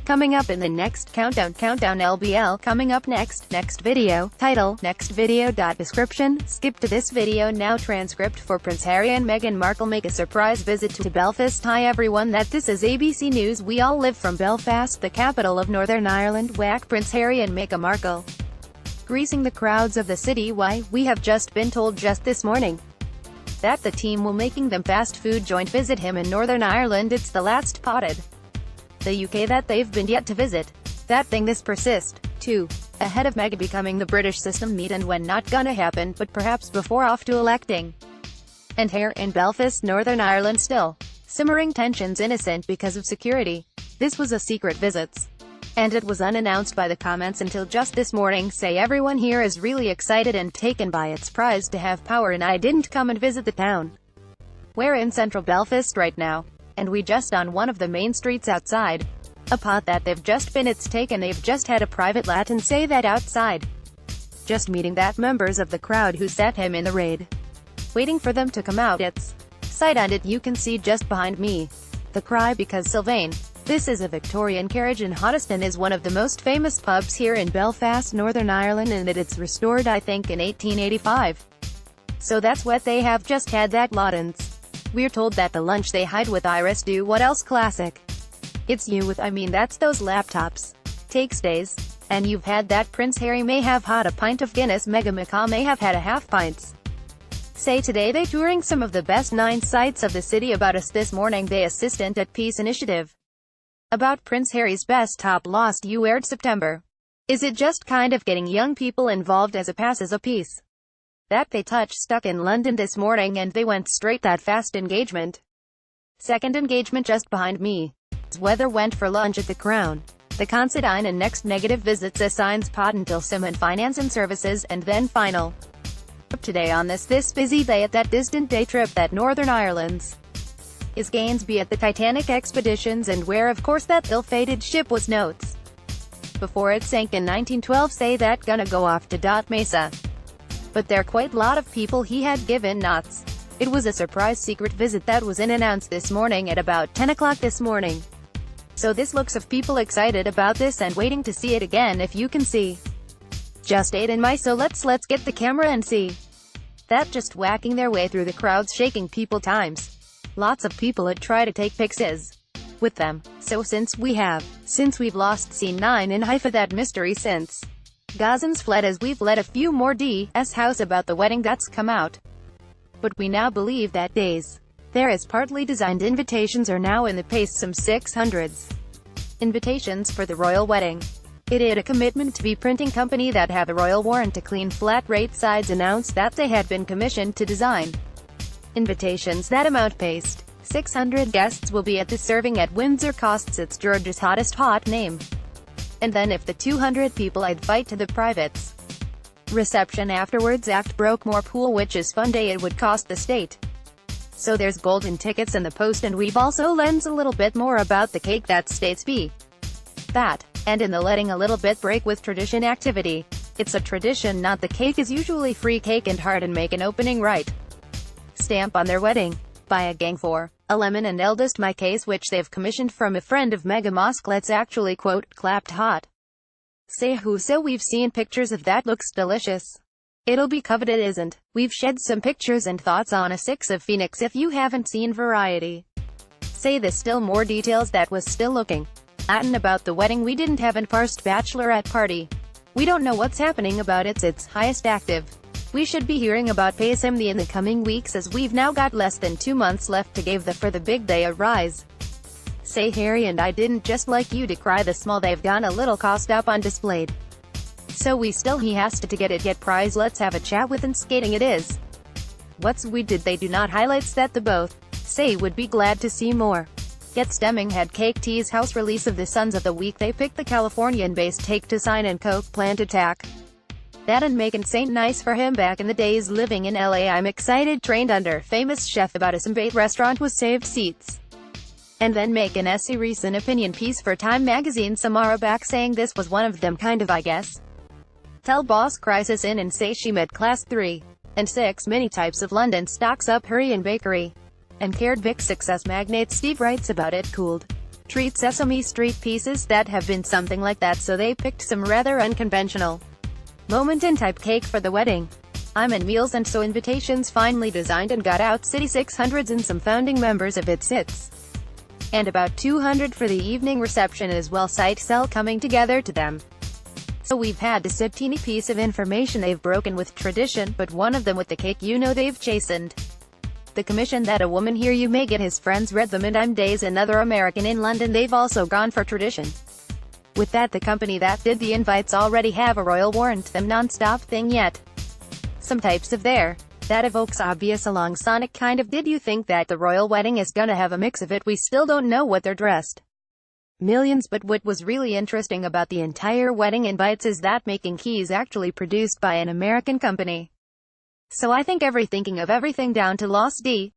Coming up in the next countdown LBL. Coming up next video. Title, nextVideo.description. Skip to this video now. Transcript for Prince Harry and Meghan Markle make a surprise visit to Belfast. Hi everyone, this is ABC News. We all live from Belfast, the capital of Northern Ireland. Whack. Prince Harry and Meghan Markle greasing the crowds of the city. Why? We have just been told just this morning that the team will making them fast food joint visit him in Northern Ireland. It's the last spotted the UK that they've been yet to visit. That thing this persist. 2. Ahead of Meghan becoming the British system meet and when not gonna happen, but perhaps before off to electing. And here in Belfast, Northern Ireland still simmering tensions innocent because of security. This was a secret visits. And it was unannounced by the comments until just this morning. Say everyone here is really excited and taken by its prize to have power and I didn't come and visit the town. We're in central Belfast right now. And we just on one of the main streets outside. A pot that they've just been it's taken. They've just had a private Latin say that outside. Just meeting that members of the crowd who sat him in the raid. Waiting for them to come out. It's sight on it you can see just behind me. The cry because Sylvain. This is a Victorian carriage in Hoddesdon is one of the most famous pubs here in Belfast, Northern Ireland, and it's restored I think in 1885. So that's what they have just had that Laudens. We're told that the lunch they hide with Iris do what else classic. It's you with that's those laptops. Takes days. And you've had that Prince Harry may have had a pint of Guinness, Meghan Markle may have had a half pints. Say today they touring some of the best 9 sites of the city about us this morning. They assistant at Peace Initiative. About Prince Harry's best top lost you aired September. Is it just kind of getting young people involved as a passes a piece? That they touch stuck in London this morning and they went straight that fast engagement. Second engagement just behind me. Weather went for lunch at the Crown. The Considine and next negative visits assigns pod until sim and finance and services and then final. Today on this busy day at that distant day trip that Northern Ireland's is Gainsby at the Titanic expeditions and where of course that ill-fated ship was notes. Before it sank in 1912 say that gonna go off to Dot Mesa. But there quite a lot of people he had given knots. It was a surprise secret visit that was announced this morning at about 10 o'clock this morning. So this looks of people excited about this and waiting to see it again if you can see. Just 8 in my so let's get the camera and see. That just whacking their way through the crowds shaking people times. Lots of people had tried to take pictures with them. So since we've lost scene 9 in Haifa that mystery since Gazans fled as we've let a few more D's house about the wedding that's come out. But we now believe that days there is partly designed invitations are now in the pace some 600s. Invitations for the royal wedding. It had a commitment to be printing company that have a royal warrant to clean flat rate sides announced that they had been commissioned to design invitations that amount paced. 600 guests will be at the serving at Windsor costs it's George's hottest hot name. And then if the 200 people I'd fight to the privates. Reception afterwards act broke more pool which is fun day it would cost the state. So there's golden tickets in the post and we've also lens a little bit more about the cake that states be that. And in the letting a little bit break with tradition activity. It's a tradition not the cake is usually free cake and hard and make an opening right. Stamp on their wedding. By a gang for a lemon and eldest my case which they've commissioned from a friend of Meghan Markle. Let's actually quote, clapped hot. Say who so we've seen pictures of that looks delicious. It'll be coveted isn't. We've shed some pictures and thoughts on a 6 of Phoenix if you haven't seen Variety. Say this still more details that was still looking Latin about the wedding we didn't have an first bachelorette party. We don't know what's happening about its highest active. We should be hearing about PSM in the coming weeks as we've now got less than 2 months left to give for the big day a rise. Say Harry and I didn't just like you to cry the small they've gone a little cost up on displayed. So we still he has to get prize let's have a chat with and skating it is. What's we did they do not highlights that the both say would be glad to see more. Get stemming had Cake Tea's house release of the Sons of the Week they picked the Californian-based Take to Sign and Coke Plant Attack. That and Megan Saint nice for him back in the days living in LA I'm excited trained under famous chef about a Simbate restaurant was saved seats. And then make an essay recent opinion piece for Time magazine Samara back saying this was one of them kind of I guess. Tell boss crisis in and say she met class 3 and 6 many types of London stocks up Hurry and Bakery. And cared Vic success magnate Steve writes about it cooled. treat Sesame Street pieces that have been something like that, so they picked some rather unconventional moment-in-type cake for the wedding. I'm in meals, and so invitations finally designed and got out. City 600s and some founding members of its hits. And about 200 for the evening reception as well. Sight cell coming together to them. So we've had this teeny piece of information. They've broken with tradition, but one of them with the cake, you know they've chastened the commission. That a woman here, you may get his friends read them, and I'm Days, another American in London. They've also gone for tradition. With that, the company that did the invites already have a royal warrant them non-stop thing yet. Some types of there. That evokes obvious along Sonic kind of. Did you think that the royal wedding is gonna have a mix of it? We still don't know what they're dressed millions, but what was really interesting about the entire wedding invites is that making keys actually produced by an American company. So I think thinking of everything down to Lost D.